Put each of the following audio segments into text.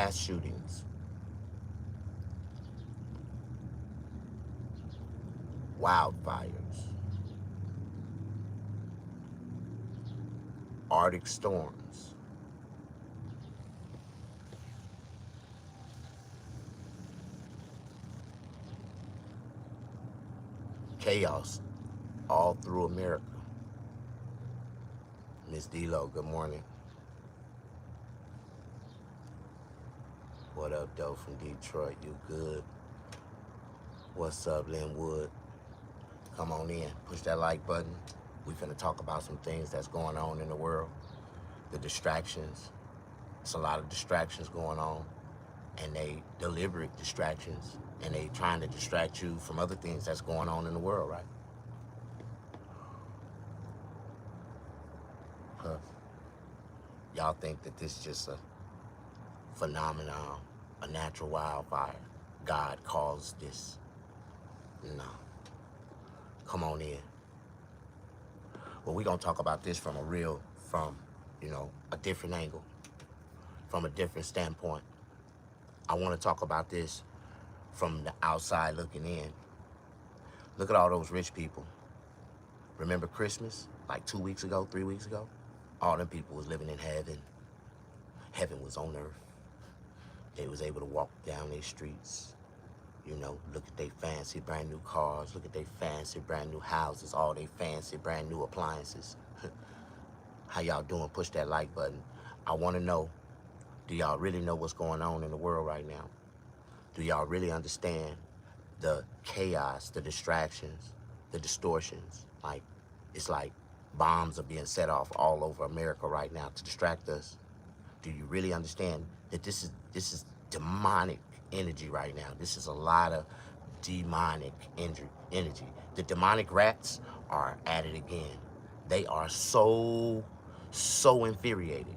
mass shootings, wildfires, Arctic storms, chaos all through America. Miss D-Lo, good morning. What up, Doe from Detroit? You good? What's up, Linwood? Come on in. Push that like button. We finna talk about some things that's going on in the world. The distractions. It's a lot of distractions going on. And they deliberate distractions. And they trying to distract you from other things that's going on in the world, right? Huh. Y'all think that this is just a phenomenon, a natural wildfire. God caused this. No. Come on in. Well, we're going to talk about this from a different angle, from a different standpoint. I want to talk about this from the outside looking in. Look at all those rich people. Remember Christmas, like 2 weeks ago, 3 weeks ago? All them people was living in heaven. Heaven was on earth. They was able to walk down their streets. Look at their fancy brand new cars. Look at their fancy brand new houses. All their fancy brand new appliances. How y'all doing? Push that like button. I want to know, do y'all really know what's going on in the world right now? Do y'all really understand the chaos, the distractions, the distortions? It's like bombs are being set off all over America right now to distract us. Do you really understand that this is demonic energy right now? This is a lot of demonic energy. The demonic rats are at it again. They are so infuriated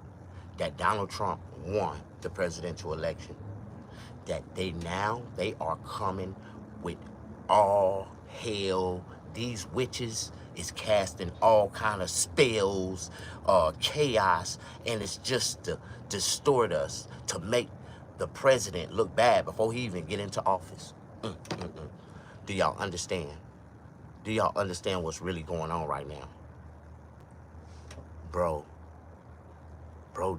that Donald Trump won the presidential election that they are coming with all hell. These witches is casting all kind of spells, chaos, and it's just to distort us, to make the president look bad before he even get into office. Do y'all understand? Do y'all understand what's really going on right now? Bro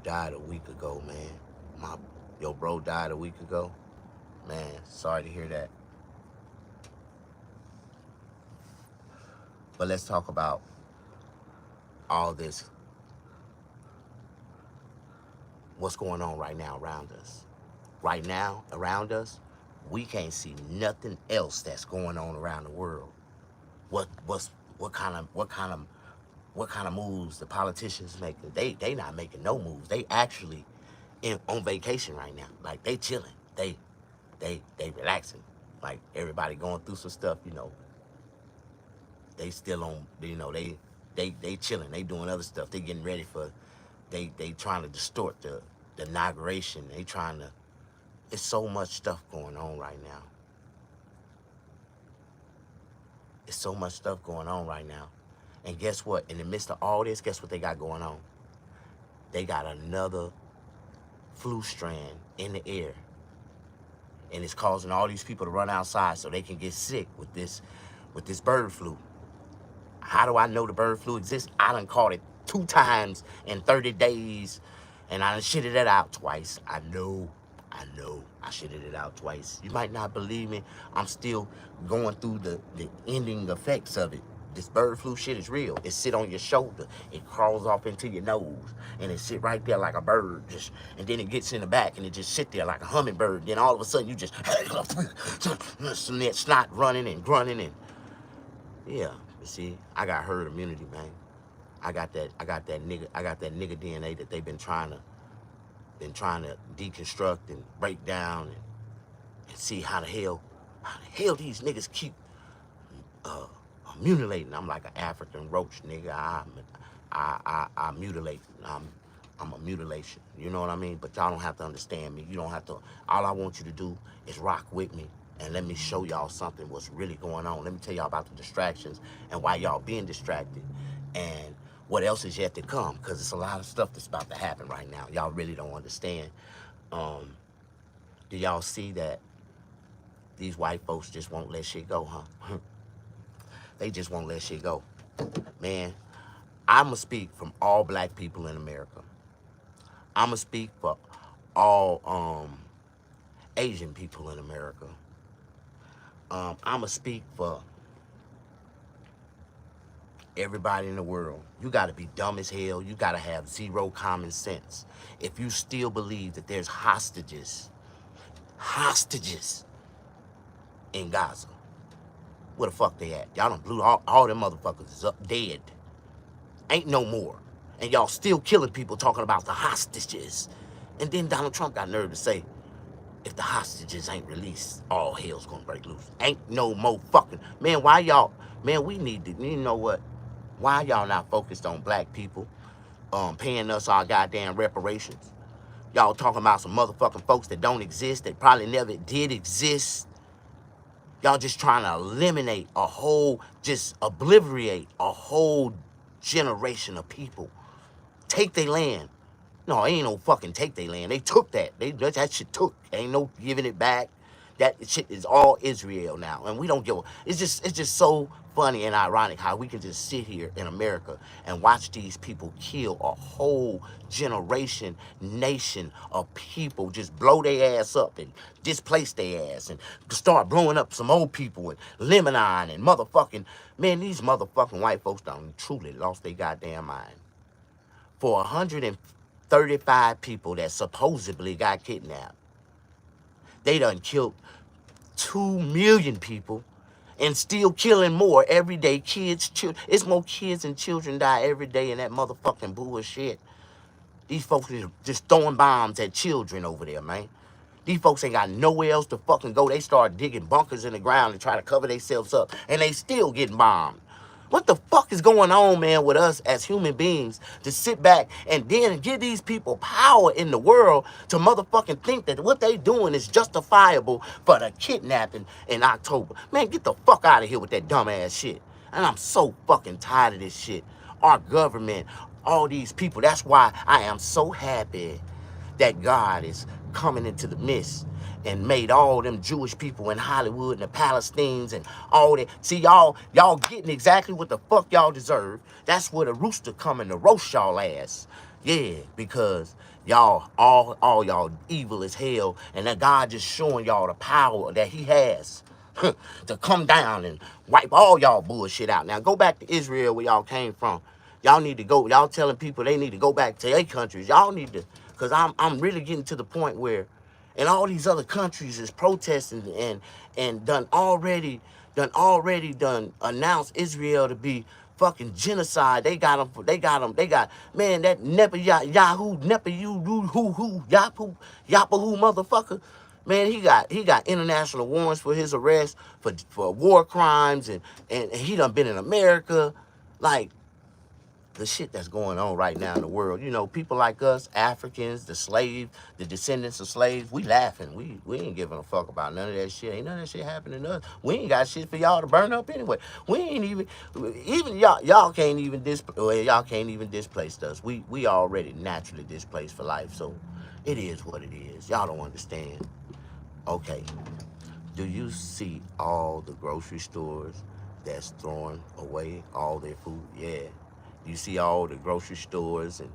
died a week ago, man. Your bro died a week ago. Man, sorry to hear that. But let's talk about all this. What's going on right now around us? Right now, around us, we can't see nothing else that's going on around the world. What kind of moves the politicians making? They not making no moves. They actually on vacation right now. Like they chilling. They relaxing. Like everybody going through some stuff, They still on, they chilling. They doing other stuff. They getting ready for, they trying to distort the inauguration. They trying to, it's so much stuff going on right now. It's so much stuff going on right now. And guess what? In the midst of all this, guess what they got going on? They got another flu strand in the air. And it's causing all these people to run outside so they can get sick with this bird flu. How do I know the bird flu exists? I done caught it 2 times in 30 days, and I done shitted it out twice. I know, I shitted it out twice. You might not believe me. I'm still going through the ending effects of it. This bird flu shit is real. It sit on your shoulder. It crawls off into your nose, and it sit right there like a bird. And then it gets in the back, and it just sit there like a hummingbird. Then all of a sudden, you just snot running and grunting and yeah. You see, I got herd immunity, man. I got that nigga DNA that they've been trying to deconstruct and break down and see how the hell these niggas keep mutilating. I'm like an African roach, nigga. I mutilate. I'm a mutilation. You know what I mean? But y'all don't have to understand me. You don't have to. All I want you to do is rock with me and let me show y'all something what's really going on. Let me tell y'all about the distractions and why y'all being distracted and what else is yet to come, because it's a lot of stuff that's about to happen right now. Y'all really don't understand. Do y'all see that these white folks just won't let shit go, huh? They just won't let shit go. Man, I'ma speak from all black people in America. I'ma speak for all Asian people in America. I'ma speak for everybody in the world. You gotta be dumb as hell. You gotta have zero common sense if you still believe that there's hostages in Gaza. Where the fuck they at? Y'all done blew all them motherfuckers is up dead. Ain't no more. And y'all still killing people talking about the hostages. And then Donald Trump got nerve to say, if the hostages ain't released, all hell's gonna break loose. Ain't no more fucking. Man, why y'all, man, we need to, you know what? Why y'all not focused on black people paying us our goddamn reparations? Y'all talking about some motherfucking folks that don't exist, that probably never did exist. Y'all just trying to eliminate a whole, just obliterate a whole generation of people. Take their land. No, ain't no fucking take their land. They took that. That shit took. Ain't no giving it back. That shit is all Israel now. And we don't give a, it's just so funny and ironic how we can just sit here in America and watch these people kill a whole generation, nation of people, just blow their ass up and displace their ass and start blowing up some old people and Lebanon and motherfucking, man, these motherfucking white folks done truly lost their goddamn mind. For 135 people that supposedly got kidnapped, they done killed 2 million people and still killing more every day. Kids, children. It's more kids and children die every day in that motherfucking bullshit. These folks is just throwing bombs at children over there, man. These folks ain't got nowhere else to fucking go. They start digging bunkers in the ground and try to cover themselves up, and they still getting bombed. What the fuck is going on, man, with us as human beings to sit back and then give these people power in the world to motherfucking think that what they doing is justifiable for the kidnapping in October? Man, get the fuck out of here with that dumbass shit. And I'm so fucking tired of this shit. Our government, all these people. That's why I am so happy that God is coming into the midst and made all them Jewish people in Hollywood and the Palestinians and all that. See, y'all getting exactly what the fuck y'all deserve. That's where the rooster coming to roast y'all ass. Yeah, because y'all, all y'all evil as hell, and that God just showing y'all the power that he has to come down and wipe all y'all bullshit out. Now go back to Israel where y'all came from. Y'all need to go. Y'all telling people they need to go back to their countries. Y'all need to, because I'm really getting to the point where, and all these other countries is protesting and done already announced Israel to be fucking genocide. They got them, man, that Yahu motherfucker. Man, he got international warrants for his arrest for war crimes and he done been in America. Like, the shit that's going on right now in the world. You know, people like us, Africans, the descendants of slaves, we laughing. We ain't giving a fuck about none of that shit. Ain't none of that shit happening to us. We ain't got shit for y'all to burn up anyway. We ain't even y'all can't even displace us. We already naturally displaced for life. So it is what it is. Y'all don't understand. Okay. Do you see all the grocery stores that's throwing away all their food? Yeah. You see all the grocery stores and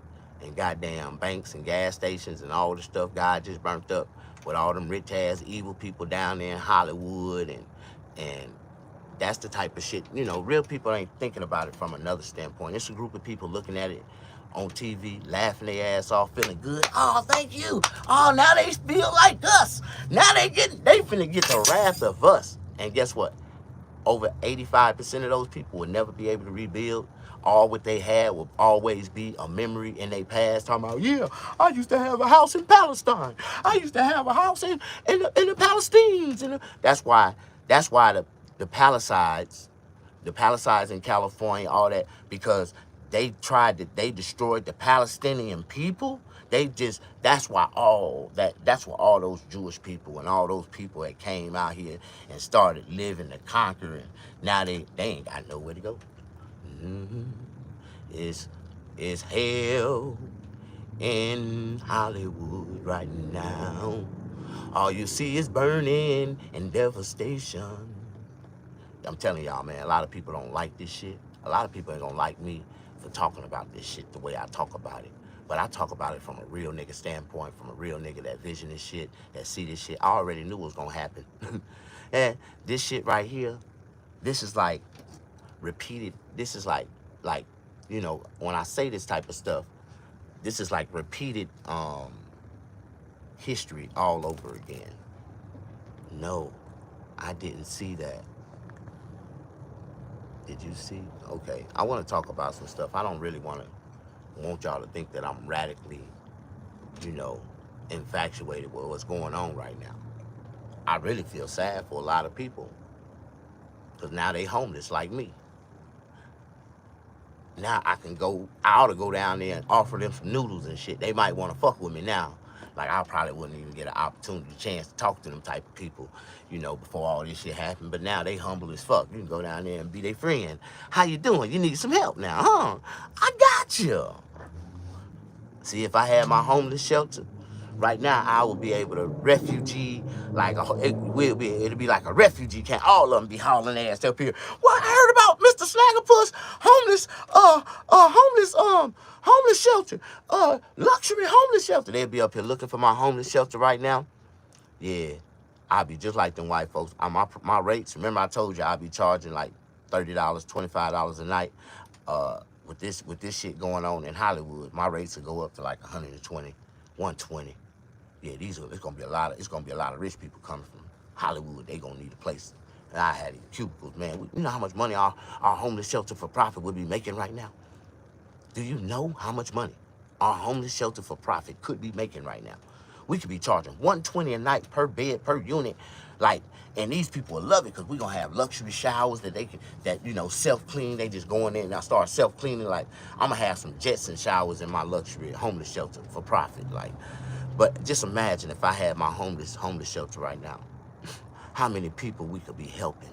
goddamn banks and gas stations and all the stuff God just burnt up with all them rich ass evil people down there in Hollywood and that's the type of shit, you know, real people ain't thinking about it from another standpoint. It's a group of people looking at it on TV, laughing their ass off, feeling good. Oh, thank you. Oh, now they feel like us. Now they finna get the wrath of us. And guess what? Over 85% of those people will never be able to rebuild. All what they had will always be a memory in their past. Talking about, yeah, I used to have a house in Palestine. I used to have a house in the Palestinians. That's why the Palisades in California, all that, because they destroyed the Palestinian people. That's why all those Jewish people and all those people that came out here and started living and conquering, now they ain't got nowhere to go. It's hell in Hollywood right now. All you see is burning and devastation. I'm telling y'all, man, a lot of people don't like this shit. A lot of people ain't gonna like me for talking about this shit the way I talk about it. But I talk about it from a real nigga standpoint, from a real nigga that vision this shit, that see this shit. I already knew it was gonna happen. And this shit right here, this is like repeated. This is like, you know, when I say this type of stuff, this is like repeated history all over again. No, I didn't see that. Did you see? Okay, I want to talk about some stuff. I don't really want y'all to think that I'm radically, you know, infatuated with what's going on right now. I really feel sad for a lot of people because now they homeless like me. Now I ought to go down there and offer them some noodles and shit. They might want to fuck with me now. Like, I probably wouldn't even get an opportunity, chance to talk to them type of people, you know, before all this shit happened. But now they humble as fuck. You can go down there and be their friend. How you doing? You need some help now, huh? I got you. See, if I had my homeless shelter, right now I would be able to refugee, like it'll be like a refugee camp. All of them be hauling ass up here. Well, I heard about Mr. Snaggerpuss homeless shelter, luxury homeless shelter. They'll be up here looking for my homeless shelter right now. Yeah, I'll be just like them white folks. My rates, remember I told you I'll be charging like $30, $25 a night. With this shit going on in Hollywood, my rates will go up to like 120, 120. Yeah, it's gonna be a lot of rich people coming from Hollywood. They gonna need a place. And I had these cubicles, man. You know how much money our homeless shelter for profit would be making right now? Do you know how much money our homeless shelter for profit could be making right now? We could be charging $120 a night per bed, per unit. Like, and these people will love it because we're going to have luxury showers that you know, self-clean. They just go in there and I start self-cleaning. Like, I'm going to have some Jetson showers in my luxury homeless shelter for profit. Like, but just imagine if I had my homeless shelter right now, how many people we could be helping.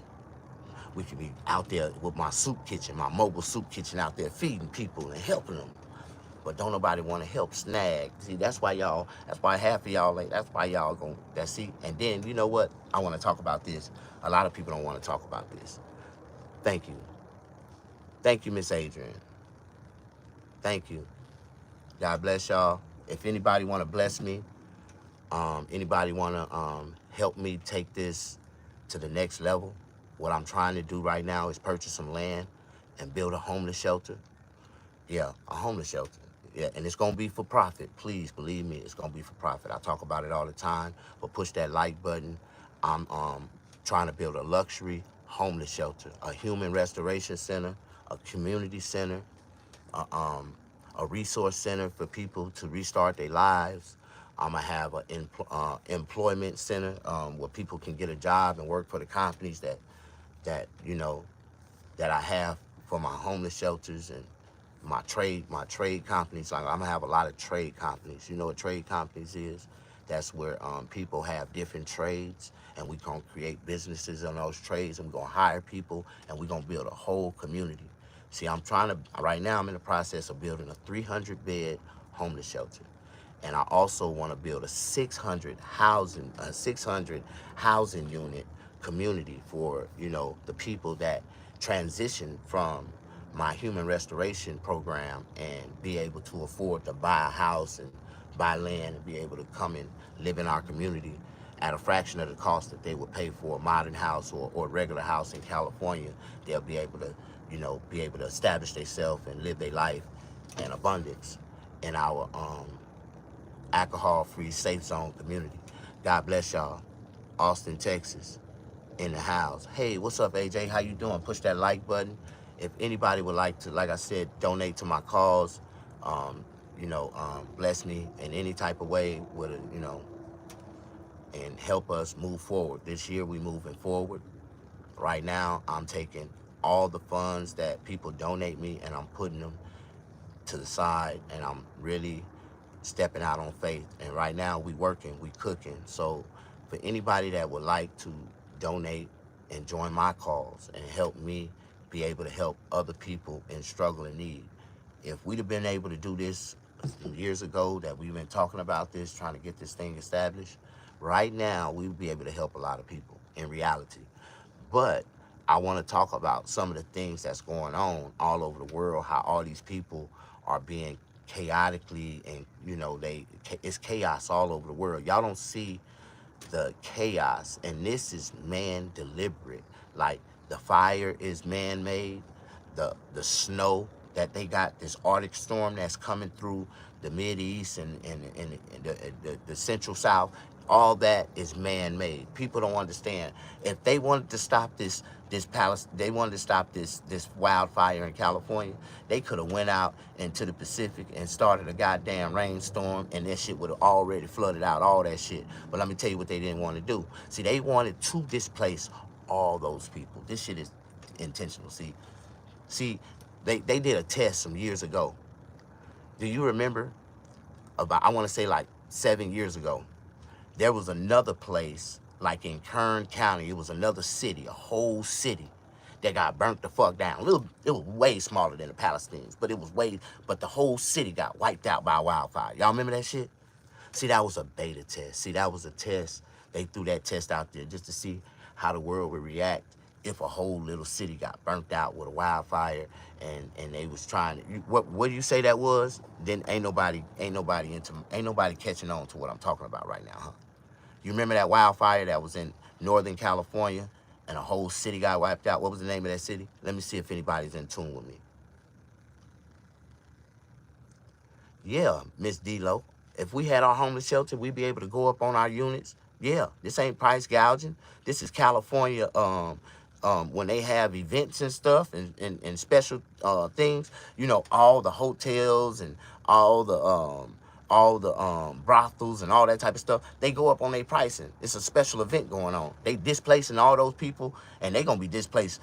We could be out there with my soup kitchen, my mobile soup kitchen out there feeding people and helping them. But don't nobody want to help snag. See, that's why half of y'all, like, that's why y'all going, see. And then, you know what? I want to talk about this. A lot of people don't want to talk about this. Thank you. Thank you, Miss Adrian. Thank you. God bless y'all. If anybody want to bless me, anybody want to help me take this to the next level, what I'm trying to do right now is purchase some land and build a homeless shelter. Yeah, a homeless shelter. Yeah, and it's gonna be for profit. Please believe me, it's gonna be for profit. I talk about it all the time, but push that like button. I'm trying to build a luxury homeless shelter, a human restoration center, a community center, a resource center for people to restart their lives. I'm gonna have an employment center where people can get a job and work for the companies that you know that I have for my homeless shelters and my trade companies. Like, I'm gonna have a lot of trade companies. You know what trade companies is? That's where people have different trades, and we gonna create businesses on those trades, and we're gonna hire people, and we're gonna build a whole community. See, right now I'm in the process of building a 300-bed homeless shelter. And I also want to build a 600 housing unit community for, you know, the people that transition from my human restoration program and be able to afford to buy a house and buy land and be able to come and live in our community at a fraction of the cost that they would pay for a modern house or a regular house in California. They'll be able to, you know, establish themselves and live their life in abundance in our alcohol-free safe zone community. God bless y'all. Austin, Texas, in the house. Hey, what's up, AJ? How you doing? Push that like button. If anybody would like to, like I said, donate to my cause, bless me in any type of way with it, you know, and help us move forward. This year we moving forward. Right now, I'm taking all the funds that people donate me and I'm putting them to the side, and I'm really stepping out on faith. And right now we working, we cooking. So for anybody that would like to donate and join my cause and help me be able to help other people in struggle and need. If we'd have been able to do this years ago, that we've been talking about this, trying to get this thing established, right now, we would be able to help a lot of people in reality. But I want to talk about some of the things that's going on all over the world, how all these people are being chaotically, and it's chaos all over the world. Y'all don't see the chaos, and this is man deliberate. Like, the fire is man made, the snow that they got, this Arctic storm that's coming through the Mid East and the Central South. All that is man made. People don't understand. If they wanted to stop this palace, they wanted to stop this wildfire in California, they could have went out into the Pacific and started a goddamn rainstorm, and that shit would have already flooded out all that shit. But let me tell you what they didn't want to do. See, they wanted to displace all those people. This shit is intentional. See, they did a test some years ago. Do you remember? About, I want to say like 7 years ago, there was another place, like in Kern County. It was another city, a whole city, that got burnt the fuck down. It was way smaller than the Palestinians, but but the whole city got wiped out by a wildfire. Y'all remember that shit? See, that was a beta test. See, that was a test. They threw that test out there just to see how the world would react if a whole little city got burnt out with a wildfire, and they was trying to, what do you say that was? Then ain't nobody catching on to what I'm talking about right now, huh? You remember that wildfire that was in Northern California and a whole city got wiped out? What was the name of that city? Let me see if anybody's in tune with me. Yeah, Miss D-Lo. If we had our homeless shelter, we'd be able to go up on our units. Yeah, this ain't price gouging. This is California, when they have events and stuff, and special things, all the hotels and all the brothels and all that type of stuff, they go up on their pricing. It's a special event going on. They displacing all those people, and they gonna be displaced,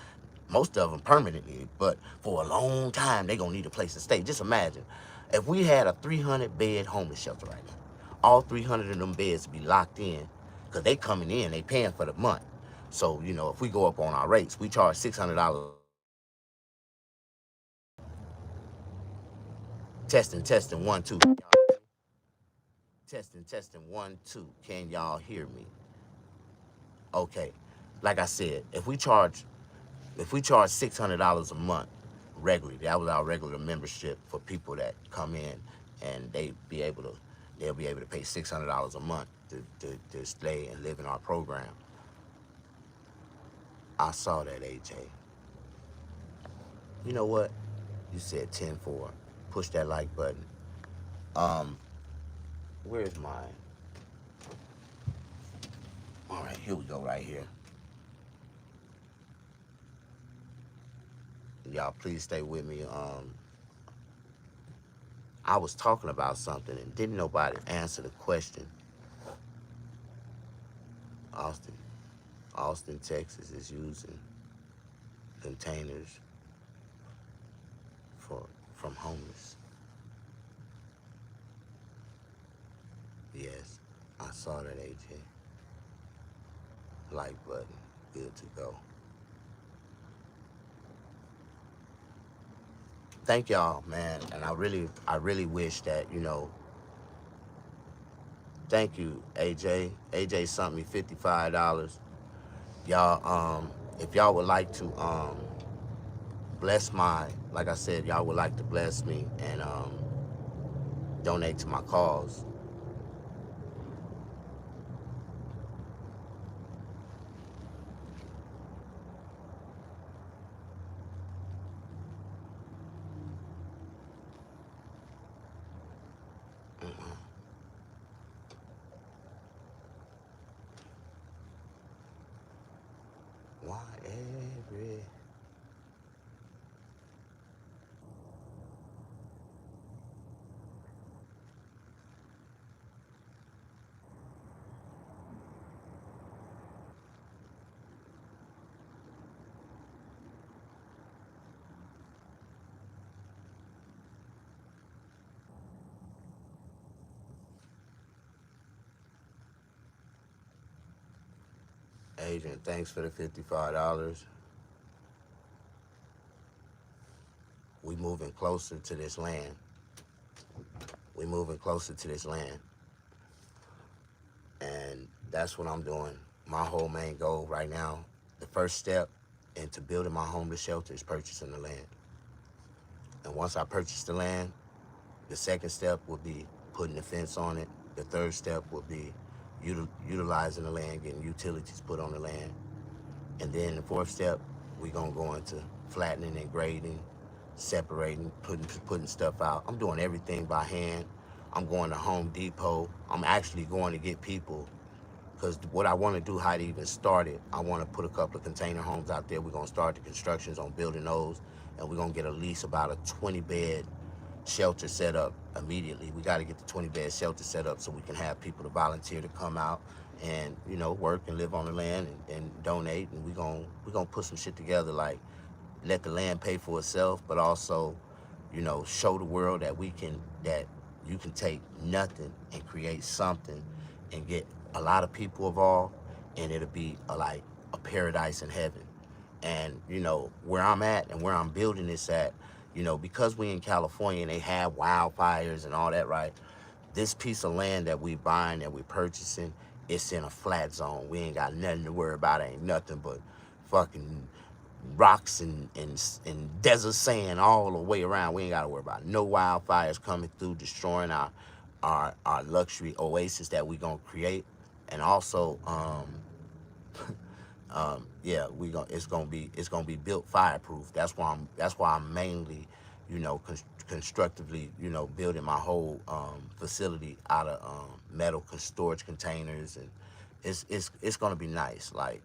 most of them permanently, but for a long time, they gonna need a place to stay. Just imagine, if we had a 300-bed homeless shelter right now, all 300 of them beds be locked in, because they coming in, they paying for the month. So, if we go up on our rates, we charge $600. Testing, 1, 2. Testing, 1, 2. Can y'all hear me? Okay. Like I said, if we charge $600 a month regularly, that was our regular membership for people that come in, and they'll be able to pay $600 a month to stay and live in our program. I saw that, AJ. You know what? You said 10-4. Push that like button. Where's mine? All right, here we go, right here. Y'all, please stay with me. I was talking about something and didn't nobody answer the question. Austin, Texas is using containers from homeless. Yes, I saw that, AJ. Like button, good to go. Thank y'all, man, and I really wish that, thank you, AJ. AJ sent me $55. Y'all, if y'all would like to bless like I said, y'all would like to bless me and donate to my cause. Why every agent, thanks for the $55. We moving closer to this land. We moving closer to this land. And That's what I'm doing. My whole main goal right now, the first step into building my homeless shelter is purchasing the land. And once I purchase the land, the second step will be putting the fence on it. The third step will be utilizing the land, getting utilities put on the land. And then the fourth step, we're gonna go into flattening and grading, separating, putting stuff out. I'm doing everything by hand. I'm going to Home Depot. I'm actually going to get people, because what I want to do, how to even start it, I want to put a couple of container homes out there. We're gonna start the constructions on building those, and we're gonna get at least about a 20-bed shelter set up immediately. We got to get the 20-bed shelter set up so we can have people to volunteer to come out and, you know, work and live on the land and donate. And we're gonna put some shit together, like let the land pay for itself, but also, you know, show the world that that you can take nothing and create something and get a lot of people involved, and it'll be like a paradise in heaven. And, you know, where I'm at and where I'm building this at, you know, because we in California and they have wildfires and all that, right? This piece of land that we buying, that we purchasing, it's in a flat zone. We ain't got nothing to worry about. It ain't nothing but fucking rocks and desert sand all the way around. We ain't got to worry about no wildfires coming through, destroying our luxury oasis that we gonna create. And also, yeah, it's gonna be built fireproof. That's why I'm mainly, you know, constructively, you know, building my whole facility out of metal storage containers, and it's gonna be nice. Like,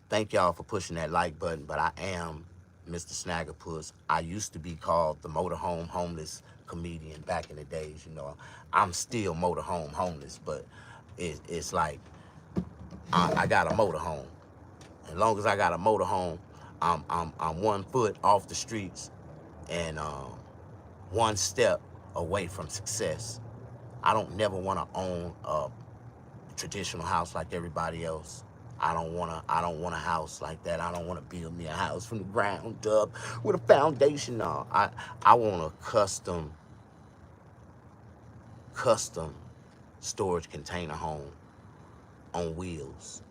thank y'all for pushing that like button. But I am Mr. Snaggerpuss. I used to be called the motorhome homeless comedian back in the days. You know, I'm still motorhome homeless, but it's like I got a motorhome. As long as I got a motorhome, I'm 1 foot off the streets and one step away from success. I don't never want to own a traditional house like everybody else. I don't want a house like that. I don't want to build me a house from the ground up with a foundation. No, I want a custom storage container home on wheels,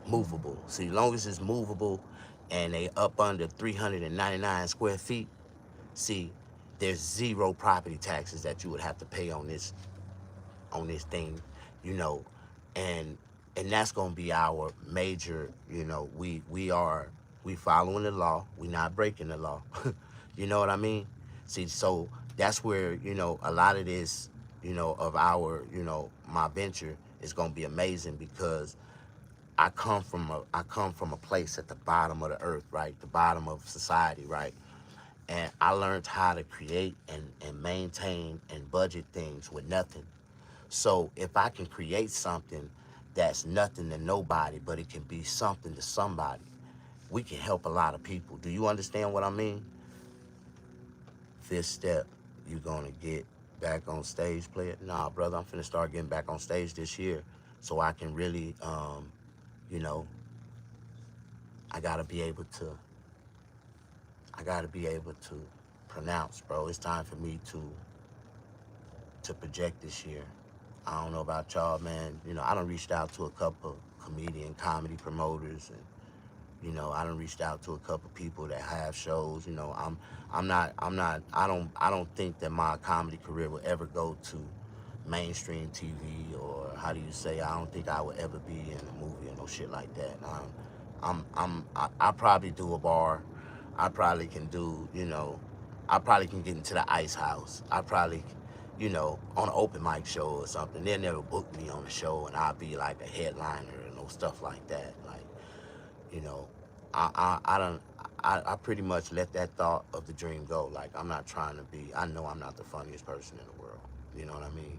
movable. See, as long as it's movable and they up under 399 square feet, see, there's zero property taxes that you would have to pay on this thing, you know, and that's gonna be our major, you know, we following the law, we not breaking the law. You know what I mean? See, so that's where, you know, a lot of this, you know, of our, you know, my venture is gonna be amazing, because I come from a place at the bottom of the earth, right? The bottom of society, right? And I learned how to create and maintain and budget things with nothing. So if I can create something that's nothing to nobody, but it can be something to somebody, we can help a lot of people. Do you understand what I mean? Fifth step, you gonna get back on stage, player? Nah, brother, I'm finna start getting back on stage this year, so I can really, you know, I gotta be able to pronounce, bro. It's time for me to project this year. I don't know about y'all, man. You know, I done reached out to a couple comedy promoters, and, you know, I done reached out to a couple people that have shows. You know, I don't think that my comedy career will ever go to mainstream TV, or how do you say, I don't think I would ever be in a movie or no shit like that. I probably do a bar. I probably can do, you know, I probably can get into the Ice House. I probably, you know, on an open mic show or something. They'll never book me on the show, and I'll be like a headliner and no stuff like that. Like, you know, I pretty much let that thought of the dream go. Like, I'm not trying to be, I know I'm not the funniest person in the world. You know what I mean?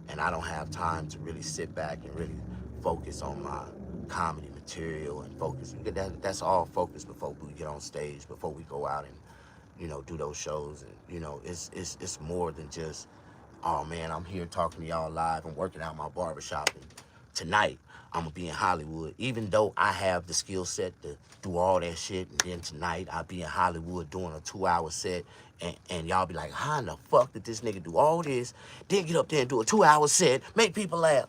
And I don't have time to really sit back and really focus on my comedy material and focus. That's all focus before we get on stage, before we go out and, you know, do those shows. And, you know, it's more than just, oh man, I'm here talking to y'all live and working out my barbershop. And tonight, I'm gonna be in Hollywood. Even though I have the skill set to do all that shit, and then tonight I'll be in Hollywood doing a 2-hour set, and y'all be like, how in the fuck did this nigga do all this, then get up there and do a 2-hour set, make people laugh?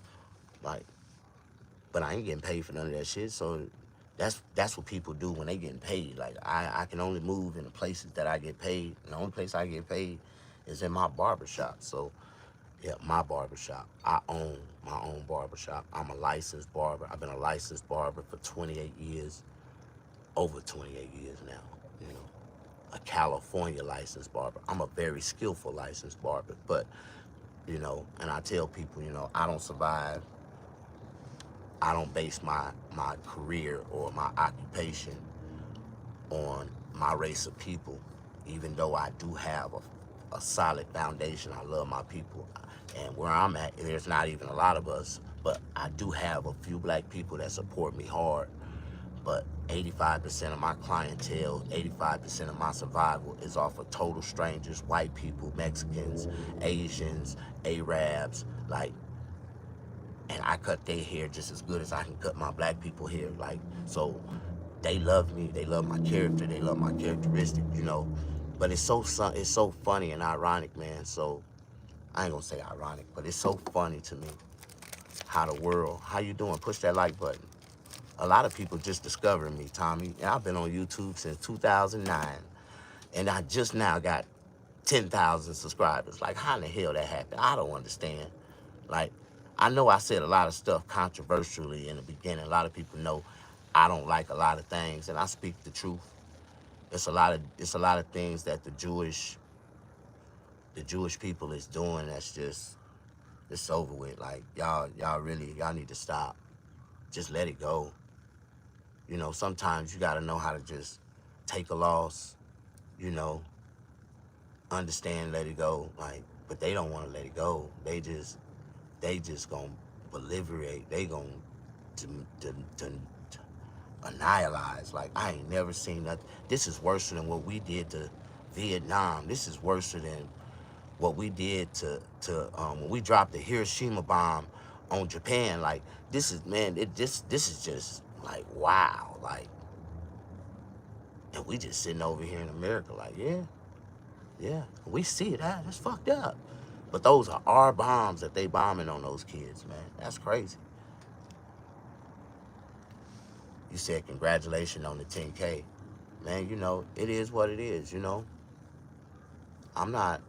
Like, but I ain't getting paid for none of that shit. So that's what people do when they getting paid. Like I can only move in the places that I get paid. And the only place I get paid is in my barbershop. So yeah, my barbershop. I own my own barbershop. I'm a licensed barber. I've been a licensed barber for 28 years, over 28 years now. You know, a California licensed barber. I'm a very skillful licensed barber, but you know, and I tell people, you know, I don't survive. I don't base my career or my occupation on my race of people, even though I do have a solid foundation. I love my people. And where I'm at, there's not even a lot of us, but I do have a few black people that support me hard. But 85% of my clientele, 85% of my survival is off of total strangers, white people, Mexicans, Asians, Arabs, like, and I cut their hair just as good as I can cut my black people hair. Like, so they love me, they love my character, they love my characteristic, you know. But it's so funny and ironic, man. So I ain't gonna say ironic, but it's so funny to me how the world, how you doing? Push that like button. A lot of people just discovering me, Tommy. And I've been on YouTube since 2009. And I just now got 10,000 subscribers. Like, how in the hell that happened? I don't understand. Like, I know I said a lot of stuff controversially in the beginning. A lot of people know I don't like a lot of things, and I speak the truth. It's a lot of things that the Jewish people is doing that's just, it's over with. Like, y'all need to stop. Just let it go. You know, sometimes you gotta know how to just take a loss, you know, understand, let it go. Like, but they don't want to let it go. They just gonna proliferate. They gonna to annihilize. Like, I ain't never seen that. This is worse than what we did to Vietnam. This is worse than what we did to when we dropped the Hiroshima bomb on Japan. Like, this is, man, this is just like, wow. Like, and we just sitting over here in America like, yeah, we see it. That's fucked up. But those are our bombs that they bombing on those kids, man. That's crazy. You said congratulations on the 10K. Man, you know, it is what it is, you know. I'm not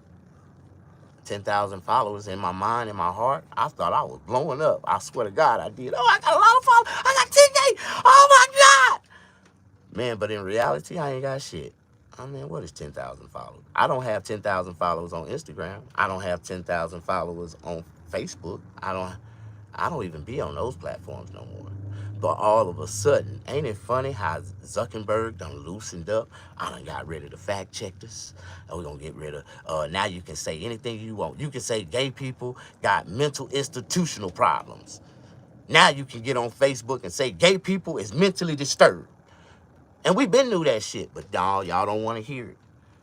10,000 followers in my mind, in my heart. I thought I was blowing up. I swear to God, I did. Oh, I got a lot of followers. I got 10K. Oh, my God. Man, but in reality, I ain't got shit. I mean, what is 10,000 followers? I don't have 10,000 followers on Instagram. I don't have 10,000 followers on Facebook. I don't even be on those platforms no more. But all of a sudden, ain't it funny how Zuckerberg done loosened up? I done got rid of the fact checkers. And we're gonna get rid of, now you can say anything you want. You can say gay people got mental institutional problems. Now you can get on Facebook and say gay people is mentally disturbed. And we been knew that shit, but y'all don't want to hear it.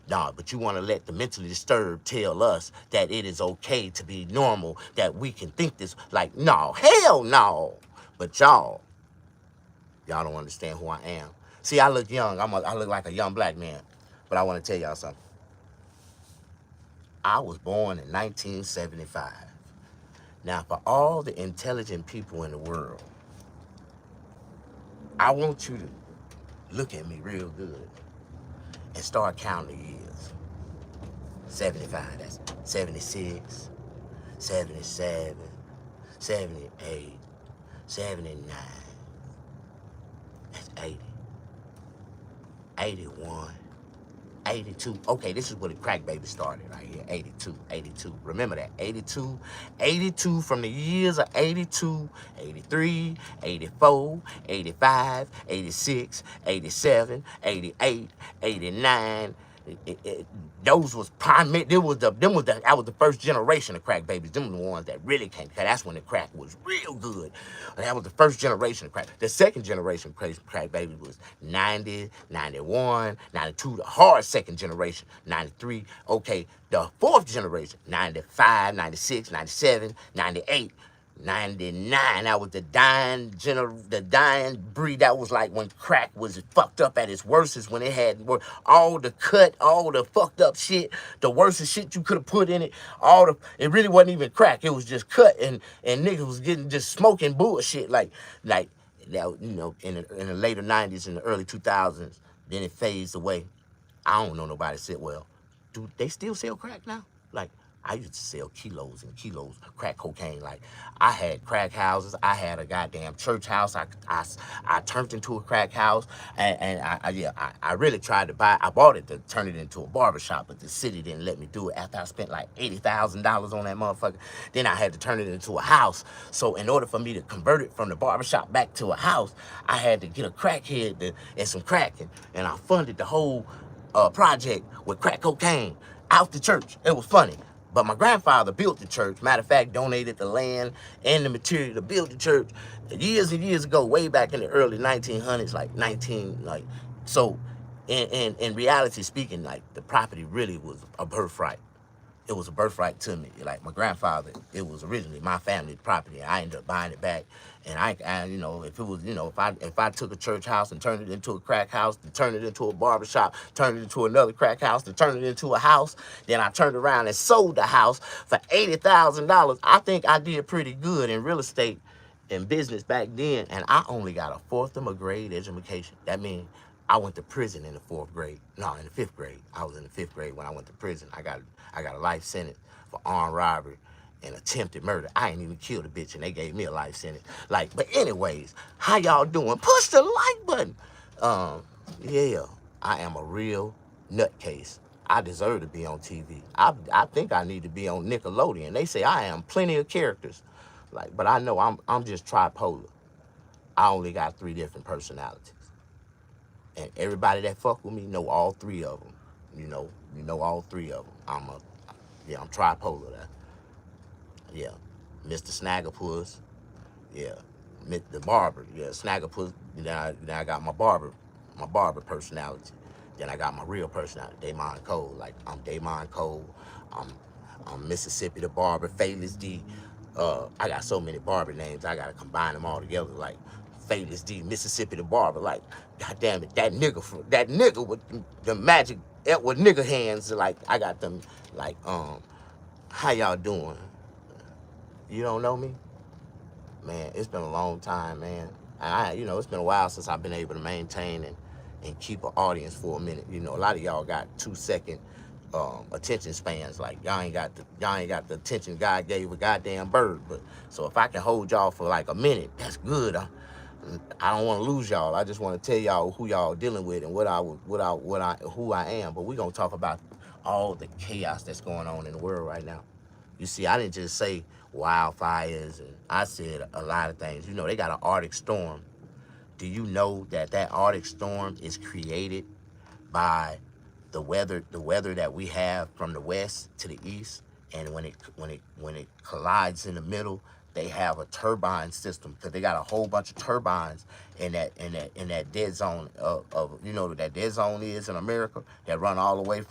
Nah, but you want to let the mentally disturbed tell us that it is okay to be normal, that we can think this. Like, no, hell no. But y'all don't understand who I am. See, I look young. I look like a young black man. But I want to tell y'all something. I was born in 1975. Now, for all the intelligent people in the world, I want you to look at me real good and start counting the years. 75, that's 76, 77, 78, 79, that's 80, 81, 82. Okay, this is where the crack baby started right here. 82. Remember that. 82 from the years of 82, 83, 84, 85, 86, 87, 88, 89. Those was primary. That was the first generation of crack babies. Them were the ones that really came. Cause that's when the crack was real good. And that was the first generation of crack. The second generation crack baby was 90, 91, 92. The hard second generation, 93. Okay, the fourth generation, 95, 96, 97, 98. 99, that was the dying breed. That was like when crack was fucked up at its worst, is when it had all the cut, all the fucked up shit, the worstest shit you could have put in it. It really wasn't even crack. It was just cut, and niggas was getting just smoking bullshit like that, in the later 90s and the early 2000s. Then it fades away. I don't know nobody said, well, do they still sell crack now? Like, I used to sell kilos and kilos of crack cocaine. Like, I had crack houses. I had a goddamn church house. I turned into a crack house. And I really tried to I bought it to turn it into a barbershop, but the city didn't let me do it after I spent like $80,000 on that motherfucker. Then I had to turn it into a house. So in order for me to convert it from the barbershop back to a house, I had to get a crackhead and some crack. And I funded the whole project with crack cocaine out the church. It was funny. But my grandfather built the church. Matter of fact, donated the land and the material to build the church years and years ago, way back in the early 1900s, so. In reality speaking, like, the property really was a birthright. It was a birthright to me. Like, my grandfather, it was originally my family property. I ended up buying it back. And if it was, if I took a church house and turned it into a crack house, then turned it into a barbershop, turned it into another crack house, then turned it into a house, then I turned around and sold the house for $80,000. I think I did pretty good in real estate and business back then, and I only got a fourth of a grade education. That means I went to prison in the fourth grade. No, in the fifth grade. I was in the fifth grade when I went to prison. I got a life sentence for armed robbery and attempted murder. I ain't even killed a bitch, and they gave me a life sentence. Like, but anyways, how y'all doing? Push the like button. Yeah, I am a real nutcase. I deserve to be on TV. I think I need to be on Nickelodeon. They say I am plenty of characters. Like, but I know I'm just tripolar. I only got 3 different personalities. And everybody that fuck with me know all 3 of them. You know all 3 of them. I'm tripolar. Yeah, Mr. Snaggerpuss. Yeah, the barber. Yeah, Snaggerpuss. Then I got my barber personality. Then I got my real personality, Damon Cole. Like, I'm Damon Cole. I'm Mississippi the Barber, Fayless D. I got so many barber names, I gotta combine them all together. Like, Fayless D, Mississippi the Barber. Like, goddamn it, that nigga with the magic with nigga hands. Like, I got them. Like, how y'all doing? You don't know me? Man, it's been a long time, man. And it's been a while since I've been able to maintain and keep an audience for a minute. A lot of y'all got 2-second attention spans. Like, y'all ain't got the attention God gave a goddamn bird. But so if I can hold y'all for like a minute, that's good. I don't want to lose y'all. I just want to tell y'all who y'all dealing with and who I am. But we're gonna talk about all the chaos that's going on in the world right now. You see, I didn't just say wildfires, and I said a lot of things. They got an Arctic storm. Do you know that Arctic storm is created by the weather that we have from the west to the east? And when it collides in the middle, they have a turbine system, because they got a whole bunch of turbines in that dead zone of what that dead zone is in America, that run all the way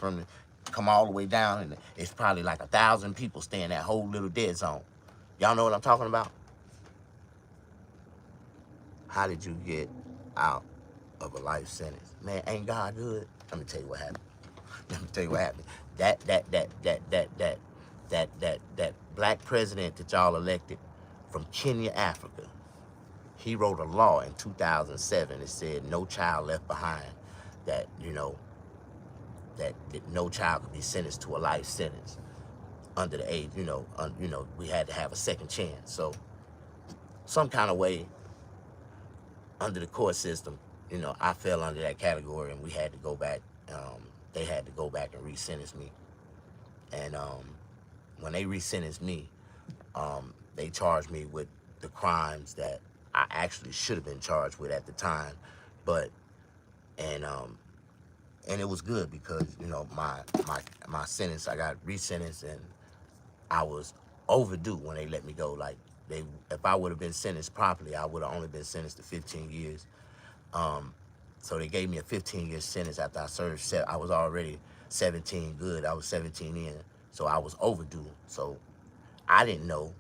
come all the way down, and it's probably like 1,000 people stay in that whole little dead zone. Y'all know what I'm talking about? How did you get out of a life sentence? Man, ain't God good? Let me tell you what happened. That black president that y'all elected from Kenya, Africa, he wrote a law in 2007 that said no child left behind, that no child could be sentenced to a life sentence under the age, we had to have a second chance. So some kind of way, under the court system, I fell under that category, and we had to go back. They had to go back and re-sentence me. And when they re-sentenced me, they charged me with the crimes that I actually should have been charged with at the time. And it was good, because my sentence, I got re-sentenced, and I was overdue when they let me go. Like, if I would have been sentenced properly, I would have only been sentenced to 15 years. So they gave me a 15-year sentence after I served. I was already 17 good. I was 17 in, so I was overdue. So I didn't know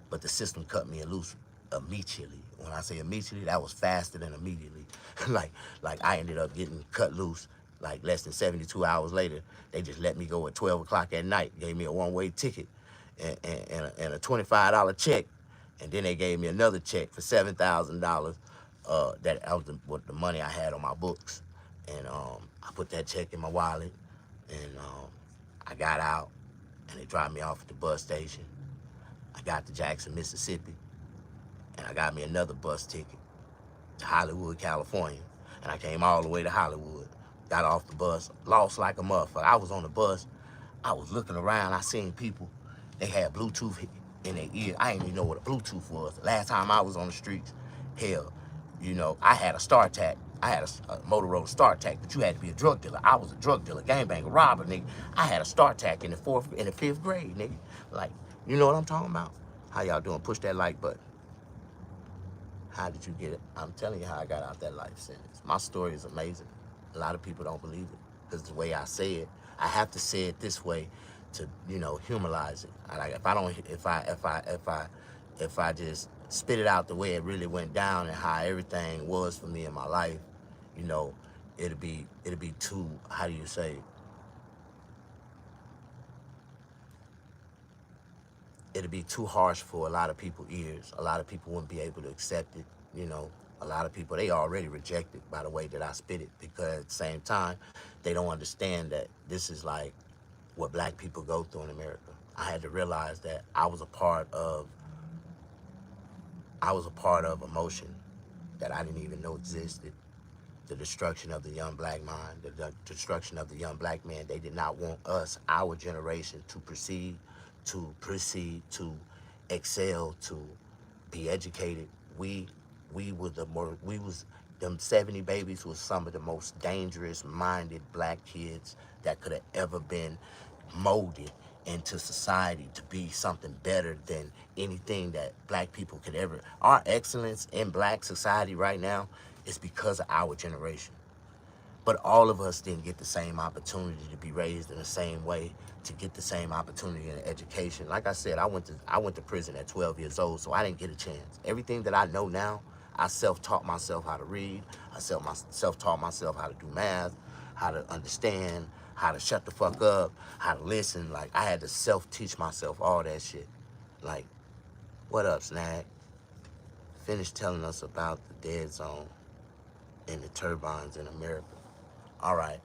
but the system cut me loose immediately. When I say immediately, that was faster than immediately. like I ended up getting cut loose like less than 72 hours later. They just let me go at 12 o'clock at night, gave me a one-way ticket and a $25 check. And then they gave me another check for $7,000. That was the money I had on my books. And I put that check in my wallet, and I got out, and they dropped me off at the bus station. I got to Jackson, Mississippi, and I got me another bus ticket to Hollywood, California. And I came all the way to Hollywood, got off the bus, lost like a motherfucker. I was on the bus, I was looking around, I seen people, they had Bluetooth in their ear. I didn't even know what a Bluetooth was. The last time I was on the streets, hell, you know, I had a StarTAC. I had a Motorola StarTAC, but you had to be a drug dealer. I was a drug dealer, gangbanger, robber, nigga. I had a StarTAC in the 5th grade, nigga. Like, you know what I'm talking about? How y'all doing? Push that like button. How did you get it? I'm telling you how I got out that life sentence. My story is amazing. A lot of people don't believe it because the way I say it, I have to say it this way to, you know, humanize it. Like if I just spit it out the way it really went down and how everything was for me in my life, you know, it'd be too, how do you say, it'd be too harsh for a lot of people's ears. A lot of people wouldn't be able to accept it, you know. A lot of people, they already reject it by the way that I spit it, because at the same time, they don't understand that this is like what black people go through in America. I had to realize that I was a part of emotion that I didn't even know existed. The destruction of the young black mind, the destruction of the young black man. They did not want us, our generation, to proceed, to excel, to be educated. Them 70 babies was some of the most dangerous minded black kids that could have ever been molded into society to be something better than anything that black people could ever. Our excellence in black society right now is because of our generation. But all of us didn't get the same opportunity to be raised in the same way, to get the same opportunity in education. Like I said, I went to prison at 12 years old, so I didn't get a chance. Everything that I know now, I self-taught myself how to read. I self-taught myself how to do math, how to understand, how to shut the fuck up, how to listen. Like, I had to self-teach myself all that shit. Like, what up, Snag? Finish telling us about the dead zone and the turbines in America. All right.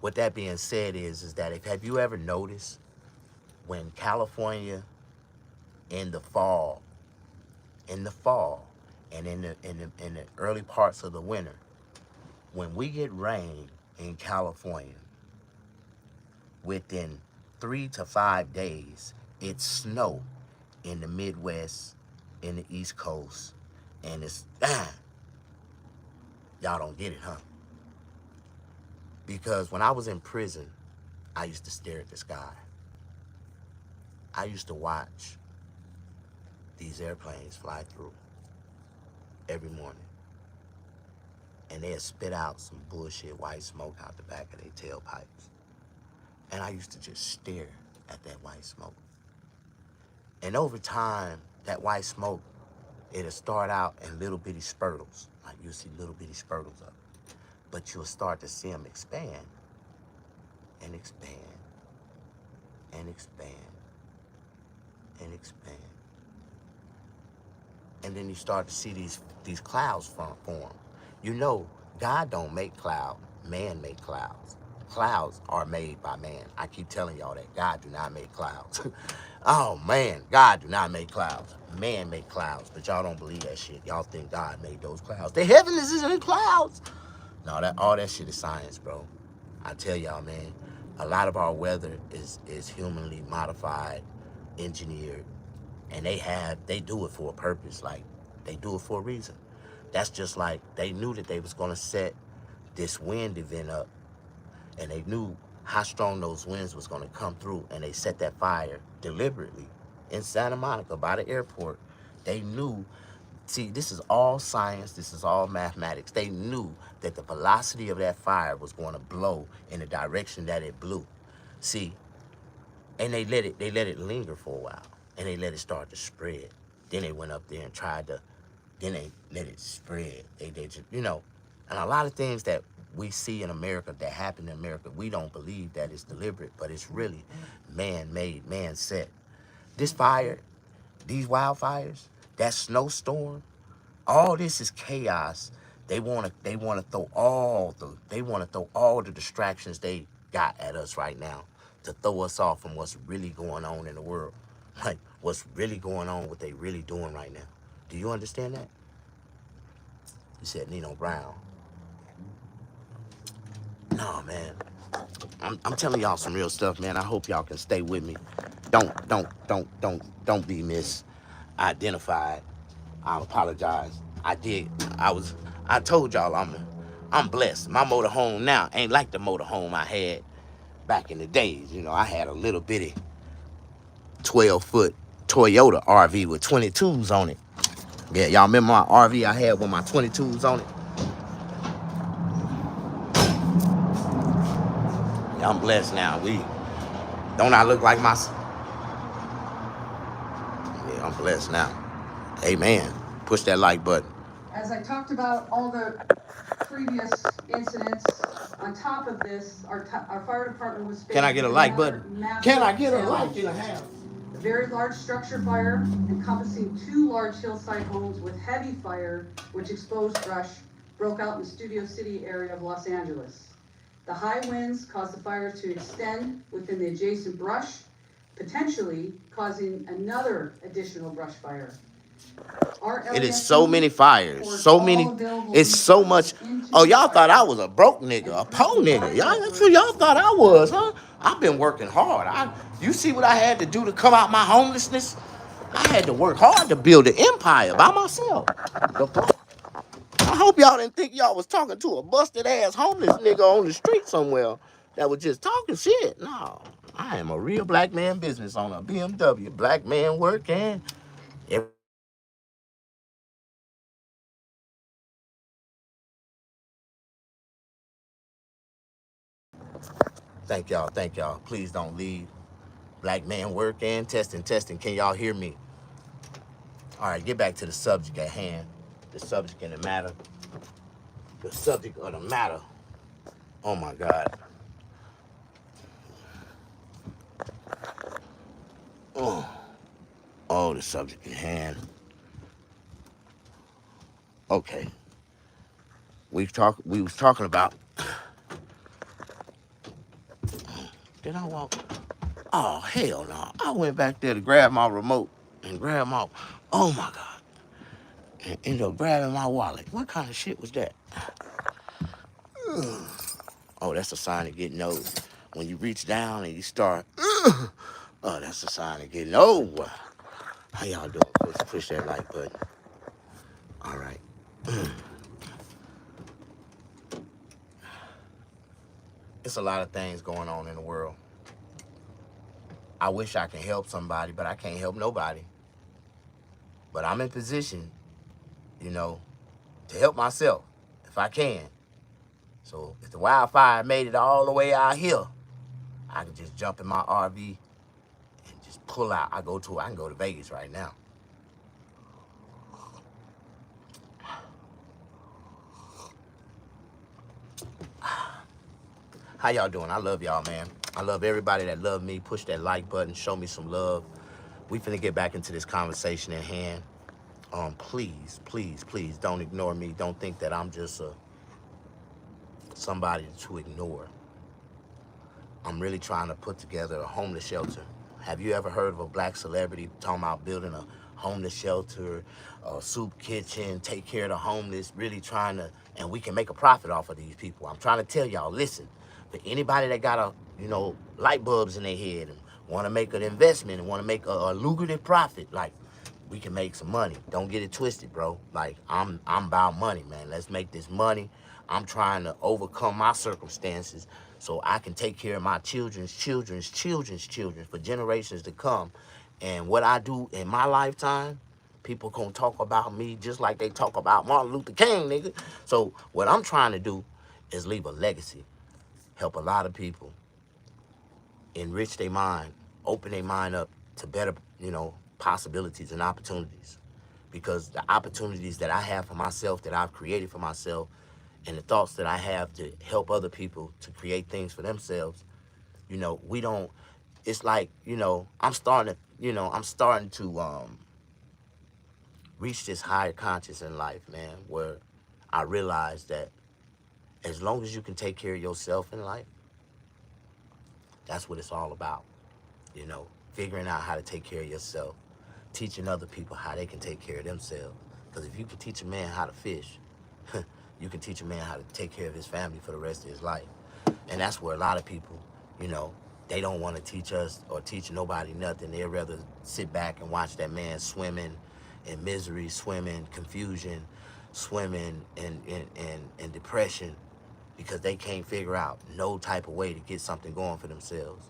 With that being said is that have you ever noticed when California in the fall, and in the early parts of the winter, when we get rain in California, within 3 to 5 days, it's snow in the Midwest, in the East Coast, and it's, y'all don't get it, huh? Because when I was in prison, I used to stare at the sky. I used to watch these airplanes fly through every morning. And they'd spit out some bullshit white smoke out the back of their tailpipes. And I used to just stare at that white smoke. And over time, that white smoke, it'll start out in little bitty spurtles. Like you'll see little bitty spurtles of it. But you'll start to see them expand and expand and expand and expand. And then you start to see these clouds form. You know, God don't make clouds, man make clouds. Clouds are made by man. I keep telling y'all that. God do not make clouds. Oh man, God do not make clouds. Man make clouds, but y'all don't believe that shit. Y'all think God made those clouds. The heavens is in clouds. No, all that shit is science, bro. I tell y'all, man, a lot of our weather is humanly modified, engineered, and they do it for a purpose. Like, they do it for a reason. That's just like they knew that they was gonna set this wind event up, and they knew how strong those winds was gonna come through, and they set that fire deliberately in Santa Monica by the airport. They knew. See, this is all science, this is all mathematics. They knew that the velocity of that fire was going to blow in the direction that it blew. See, and they let it linger for a while, and they let it start to spread. Then they went up there and tried to, then they let it spread. They just, you know, and a lot of things that we see in America that happen in America, we don't believe that it's deliberate, but it's really man-made, man-set. This fire, these wildfires, that snowstorm, all this is chaos. They wanna throw all the distractions they got at us right now to throw us off from what's really going on in the world. Like what's really going on, what they really doing right now. Do you understand that? He said Nino Brown. No, man. I'm telling y'all some real stuff, man. I hope y'all can stay with me. Don't be misidentified. I apologize. I told y'all I'm blessed. My motorhome now ain't like the motorhome I had back in the days. You know, I had a little bitty 12-foot Toyota RV with 22s on it. Yeah, y'all remember my RV I had with my 22s on it? Yeah, I'm blessed now. Don't I look like my... Yeah, I'm blessed now. Amen. Push that like button. As I talked about all the previous incidents, on top of this, our fire department was faced Can I get a like button? Can I get a like and a half? A very large structure fire encompassing 2 large hillside homes with heavy fire, which exposed brush, broke out in the Studio City area of Los Angeles. The high winds caused the fire to extend within the adjacent brush, potentially causing another additional brush fire. It is so many fires, so many, it's so much. Oh, y'all thought I was a broke nigga, a poor nigga. That's what y'all thought I was, huh? I've been working hard. You see what I had to do to come out my homelessness? I had to work hard to build an empire by myself. I hope y'all didn't think y'all was talking to a busted ass homeless nigga on the street somewhere that was just talking shit. No, I am a real black man business owner, BMW, black man working. Thank y'all, thank y'all. Please don't leave. Black man working, testing. Can y'all hear me? All right, get back to the subject at hand. The subject and the matter. The subject of the matter. Oh my God. Oh, the subject at hand. Okay. We was talking about. Did I walk? Oh, hell no. I went back there to grab my remote and grab my, oh my God. And ended up grabbing my wallet. What kind of shit was that? Oh, that's a sign of getting old. When you reach down and you start, oh, that's a sign of getting old. How y'all doing? Push that like button. All right. It's a lot of things going on in the world. I wish I could help somebody, but I can't help nobody. But I'm in position, you know, to help myself if I can. So if the wildfire made it all the way out here, I can just jump in my RV and just pull out. I can go to Vegas right now. How y'all doing? I love y'all, man. I love everybody that love me. Push that like button. Show me some love. We finna get back into this conversation at hand. Please, please, please don't ignore me. Don't think that I'm just somebody to ignore. I'm really trying to put together a homeless shelter. Have you ever heard of a black celebrity talking about building a homeless shelter, a soup kitchen, take care of the homeless, really trying to, and we can make a profit off of these people? I'm trying to tell y'all, listen, for anybody that got light bulbs in their head and want to make an investment and want to make a lucrative profit, like, we can make some money. Don't get it twisted, bro. Like, I'm about money, man. Let's make this money. I'm trying to overcome my circumstances so I can take care of my children's children for generations to come. And what I do in my lifetime, people gonna talk about me just like they talk about Martin Luther King, nigga. So what I'm trying to do is leave a legacy, help a lot of people, enrich their mind, open their mind up to better, possibilities and opportunities. because the opportunities that I have for myself, that I've created for myself, and the thoughts that I have to help other people to create things for themselves, you know, we don't, it's like, you know, I'm starting to reach this higher conscious in life, man, where I realize that as long as you can take care of yourself in life, that's what it's all about. You know, figuring out how to take care of yourself, teaching other people how they can take care of themselves. Because if you can teach a man how to fish, you can teach a man how to take care of his family for the rest of his life. And that's where a lot of people, you know, they don't want to teach us or teach nobody nothing. They'd rather sit back and watch that man swimming in misery, swimming confusion, swimming in depression, because they can't figure out no type of way to get something going for themselves.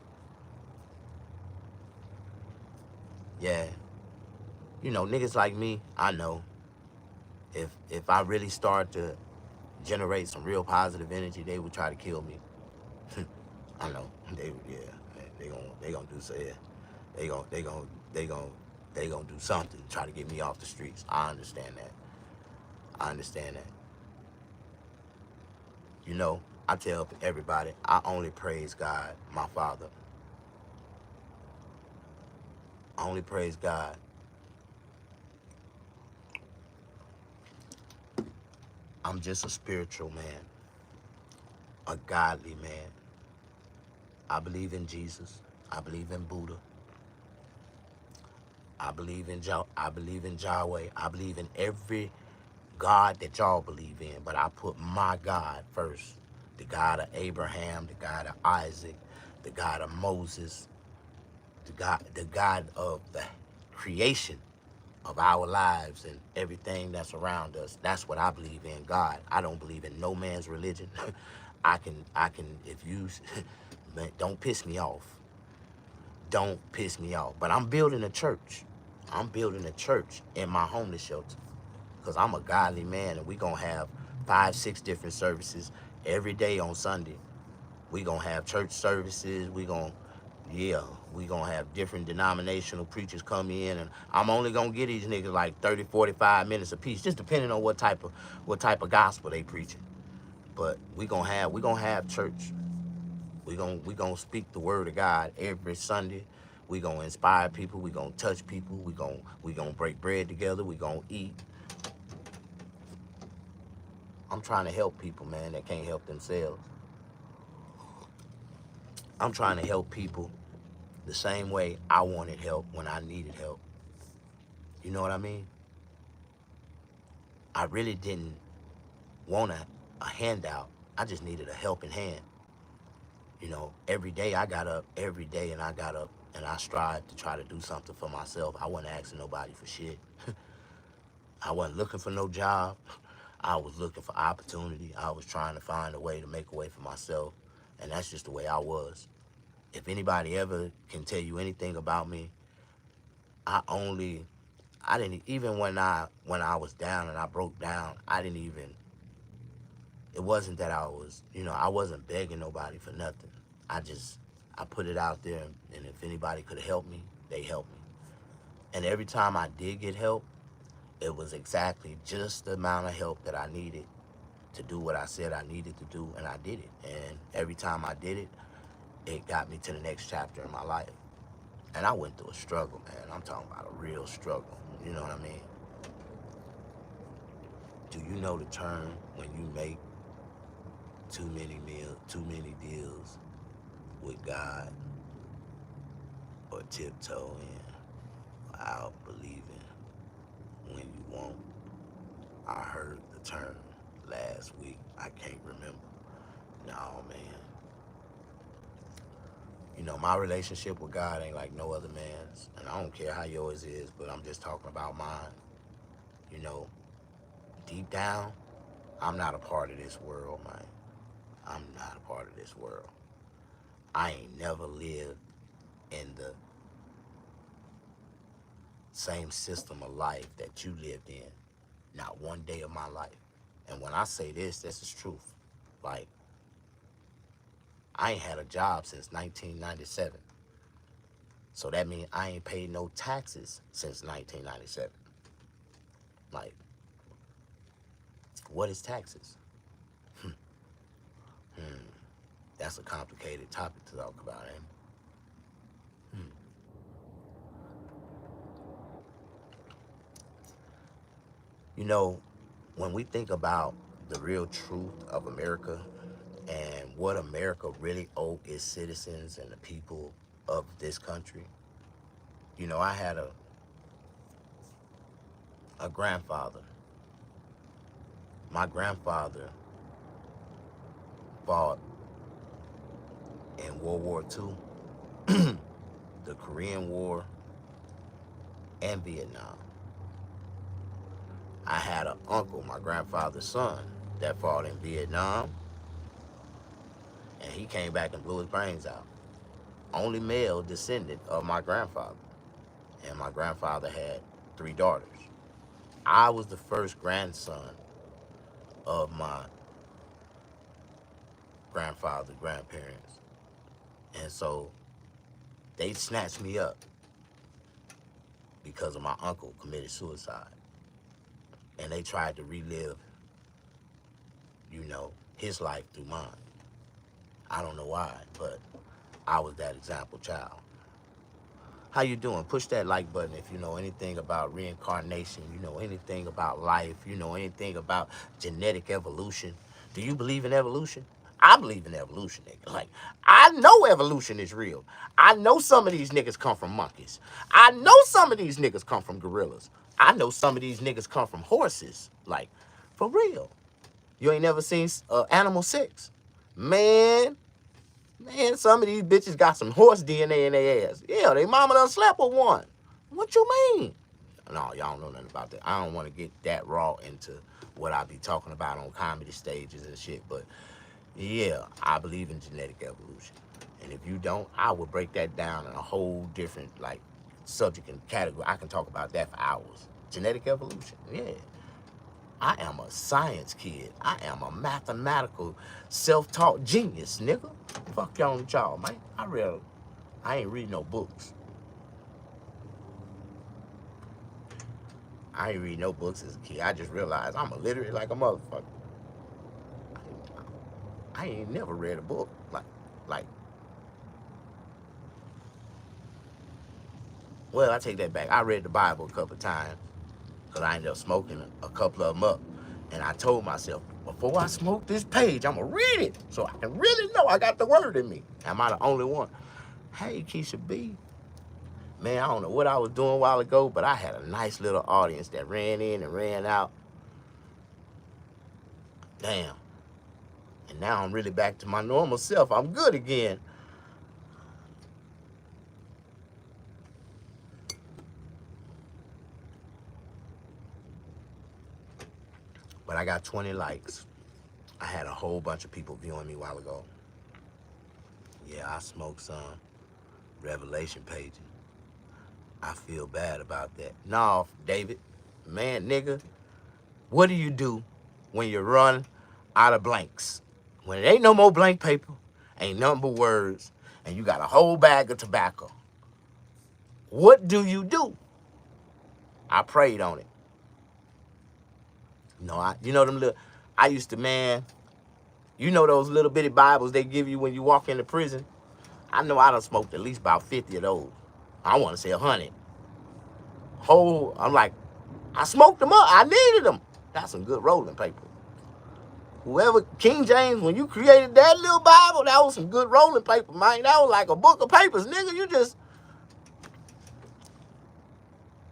Yeah, you know, niggas like me, I know if I really start to generate some real positive energy, they would try to kill me. I know they gonna do so. Yeah, they gon' they gon' they gon' they gonna do something to try to get me off the streets. I understand that. I understand that. You know, I tell everybody I only praise God, my Father. I only praise God. I'm just a spiritual man, a godly man. I believe in Jesus. I believe in Buddha. I believe in Yahweh. I believe in every God that y'all believe in, but I put my God first. The God of Abraham, the God of Isaac, the God of Moses, the God of the creation of our lives and everything that's around us. That's what I believe in, God. I don't believe in no man's religion. I can if you man, don't piss me off. Don't piss me off. But I'm building a church. I'm building a church in my homeless shelter. Because I'm a godly man, and we going to have 5, 6 different services every day on Sunday. We going to have church services. We going to have different denominational preachers come in, and I'm only going to get these niggas like 30, 45 minutes a piece, just depending on what type of gospel they preaching. But we going to have church. We gonna speak the word of God every Sunday. We gonna inspire people. We gonna touch people. We gonna break bread together. We gonna eat. I'm trying to help people, man, that can't help themselves. I'm trying to help people the same way I wanted help when I needed help. You know what I mean? I really didn't want a handout. I just needed a helping hand. You know, every day I got up, and I strived to try to do something for myself. I wasn't asking nobody for shit. I wasn't looking for no job. I was looking for opportunity. I was trying to find a way to make a way for myself. And that's just the way I was. If anybody ever can tell you anything about me, I didn't, even when I was down and I broke down, it wasn't that I wasn't begging nobody for nothing. I put it out there, and if anybody could help me, they helped me. And every time I did get help, it was exactly just the amount of help that I needed to do what I said I needed to do, and I did it. And every time I did it, it got me to the next chapter in my life. And I went through a struggle, man. I'm talking about a real struggle. You know what I mean? Do you know the term when you make too many deals with God, or tiptoe in without believing when you won't? I heard the term last week. I can't remember. No, man. You know, my relationship with God ain't like no other man's. And I don't care how yours is, but I'm just talking about mine. You know, deep down, I'm not a part of this world, man. I'm not a part of this world. I ain't never lived in the same system of life that you lived in. Not one day of my life. And when I say this is truth. Like, I ain't had a job since 1997. So that means I ain't paid no taxes since 1997. Like, what is taxes? That's a complicated topic to talk about, ain't it? You know, when we think about the real truth of America and what America really owes its citizens and the people of this country, you know, I had a grandfather. My grandfather fought in World War II, the Korean War, and Vietnam. I had an uncle, my grandfather's son, that fought in Vietnam, and he came back and blew his brains out. Only male descendant of my grandfather. And my grandfather had 3 daughters. I was the first grandson of my grandfather's grandparents. And so they snatched me up because of my uncle committed suicide. And they tried to relive, you know, his life through mine. I don't know why, but I was that example child. How you doing? Push that like button if you know anything about reincarnation, you know anything about life, you know anything about genetic evolution. Do you believe in evolution? I believe in evolution, nigga. Like, I know evolution is real. I know some of these niggas come from monkeys. I know some of these niggas come from gorillas. I know some of these niggas come from horses. Like, for real. You ain't never seen Animal 6? Man, some of these bitches got some horse DNA in their ass. Yeah, they mama done slept with one. What you mean? No, y'all don't know nothing about that. I don't want to get that raw into what I be talking about on comedy stages and shit, but yeah, I believe in genetic evolution. And if you don't, I will break that down in a whole different, like, subject and category. I can talk about that for hours. Genetic evolution, yeah. I am a science kid. I am a mathematical, self-taught genius, nigga. Fuck y'all and y'all, man. I ain't read no books. I ain't read no books as a kid. I just realized I'm illiterate like a motherfucker. I ain't never read a book. Like, well, I take that back. I read the Bible a couple of times because I ended up smoking a couple of them up. And I told myself, before I smoke this page, I'm going to read it so I can really know I got the word in me. Am I the only one? Hey, Keisha B. Man, I don't know what I was doing a while ago, but I had a nice little audience that ran in and ran out. Damn. And now I'm really back to my normal self. I'm good again. But I got 20 likes. I had a whole bunch of people viewing me a while ago. Yeah, I smoked some Revelation pages. I feel bad about that. No, David, man, nigga, what do you do when you run out of blanks? When it ain't no more blank paper, ain't nothing but words, and you got a whole bag of tobacco. What do you do? I prayed on it. You know them little, I used to, man, you know those little bitty Bibles they give you when you walk into prison? I know I done smoked at least about 50 of those. I want to say 100. I'm like, I smoked them up. I needed them. That's some good rolling paper. Whoever, King James, when you created that little Bible, that was some good rolling paper, man. That was like a book of papers, nigga.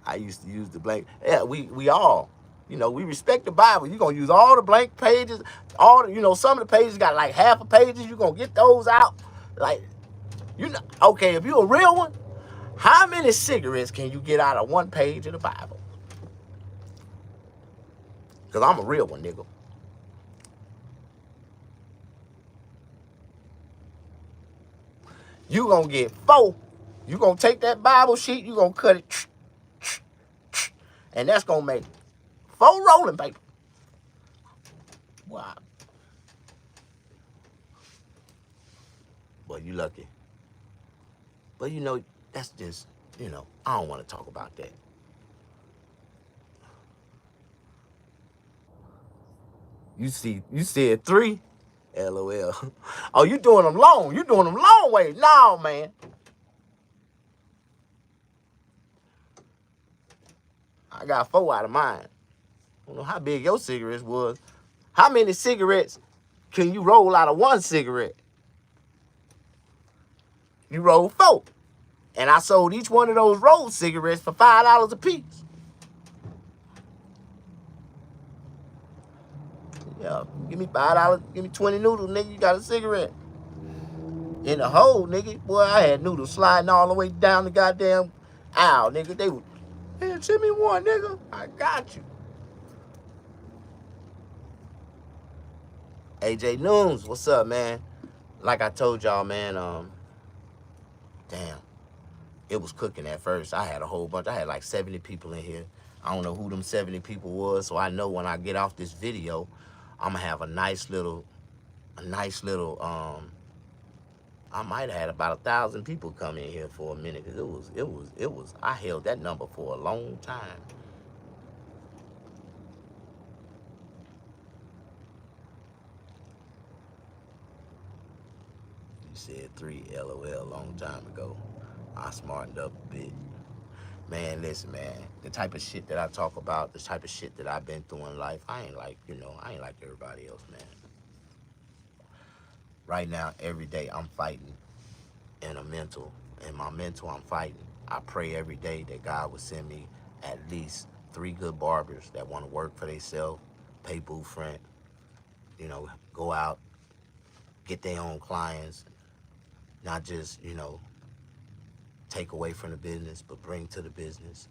I used to use the blank. Yeah, we all, we respect the Bible. You're going to use all the blank pages, some of the pages got like half a pages. You're going to get those out. Like, okay, if you're a real one, how many cigarettes can you get out of one page of the Bible? Because I'm a real one, nigga. You going to get 4. You going to take that Bible sheet, you going to cut it, and that's going to make 4 rolling paper. Wow. Boy, you lucky. But that's just, I don't want to talk about that. You said 3? LOL. Oh, you doing them long. You doing them long way. No, man. I got 4 out of mine. I don't know how big your cigarettes was. How many cigarettes can you roll out of 1 cigarette? You rolled 4. And I sold each one of those rolled cigarettes for $5 a piece. Yeah, give me $5, give me 20 noodles, nigga, you got a cigarette. In the hole, nigga, boy, I had noodles sliding all the way down the goddamn aisle, nigga. They would, man, send me one, nigga. I got you. AJ Noons, what's up, man? Like I told y'all, man, damn, it was cooking at first. I had a whole bunch. I had like 70 people in here. I don't know who them 70 people was, so I know when I get off this video, I'm gonna have a nice little, I might have had about 1,000 people come in here for a minute, because it was, I held that number for a long time. You said 3, LOL, long time ago. I smartened up a bit. Man, listen, man, the type of shit that I talk about, the type of shit that I've been through in life, I ain't like everybody else, man. Right now, every day, I'm fighting in my mental, I'm fighting. I pray every day that God would send me at least 3 good barbers that want to work for themselves, pay booth rent, you know, go out, get their own clients, not just, you know, take away from the business, but bring to the business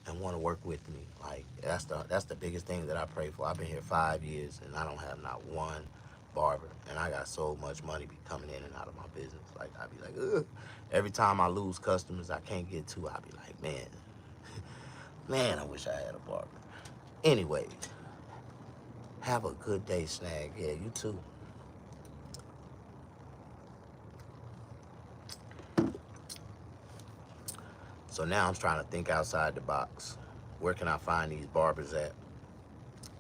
and want to work with me. Like, that's the biggest thing that I pray for. I've been here 5 years and I don't have not one barber, and I got so much money be coming in and out of my business. Like, I be like, ugh. Every time I lose customers I can't get to, I be like, man, I wish I had a barber. Anyway, have a good day, Snag. Yeah, you too. So now I'm trying to think outside the box. Where can I find these barbers at?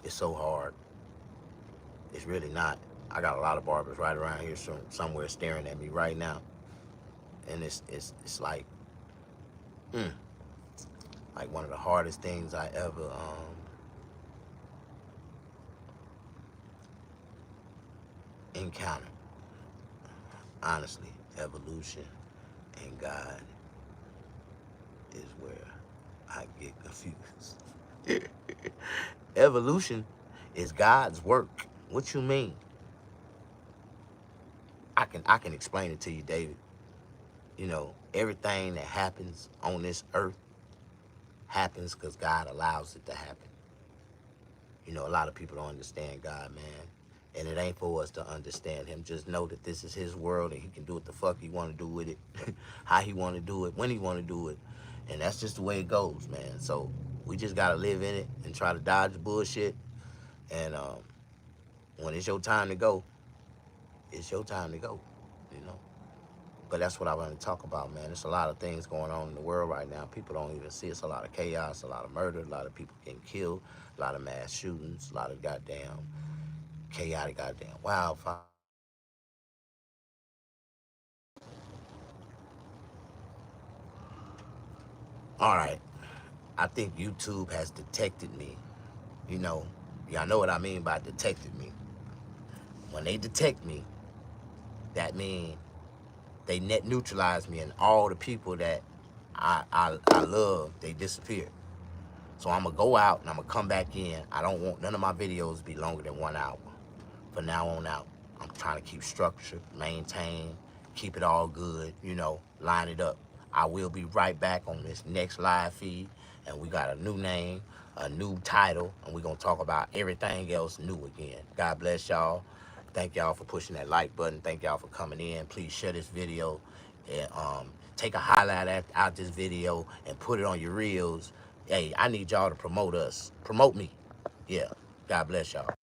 It's so hard. It's really not. I got a lot of barbers right around here somewhere staring at me right now. And it's like, like one of the hardest things I ever encountered. Honestly, evolution and God is where I get confused. Evolution is God's work. What you mean? I can explain it to you, David. You know, everything that happens on this earth happens because God allows it to happen. You know, a lot of people don't understand God, man. And it ain't for us to understand him. Just know that this is his world and he can do what the fuck he want to do with it, how he want to do it, when he want to do it. And that's just the way it goes, man. So we just got to live in it and try to dodge the bullshit. And when it's your time to go, it's your time to go, you know. But that's what I want to talk about, man. There's a lot of things going on in the world right now. People don't even see. It's a lot of chaos, a lot of murder, a lot of people getting killed, a lot of mass shootings, a lot of goddamn chaotic goddamn wildfire. All right. I think YouTube has detected me. You know, y'all know what I mean by detected me. When they detect me, that means they net neutralize me, and all the people that I love, they disappear. So I'm going to go out and I'm going to come back in. I don't want none of my videos to be longer than 1 hour. From now on out, I'm trying to keep structure, maintain, keep it all good, you know, line it up. I will be right back on this next live feed, and we got a new name, a new title, and we're going to talk about everything else new again. God bless y'all. Thank y'all for pushing that like button. Thank y'all for coming in. Please share this video and take a highlight out this video and put it on your reels. Hey, I need y'all to promote us. Promote me. Yeah. God bless y'all.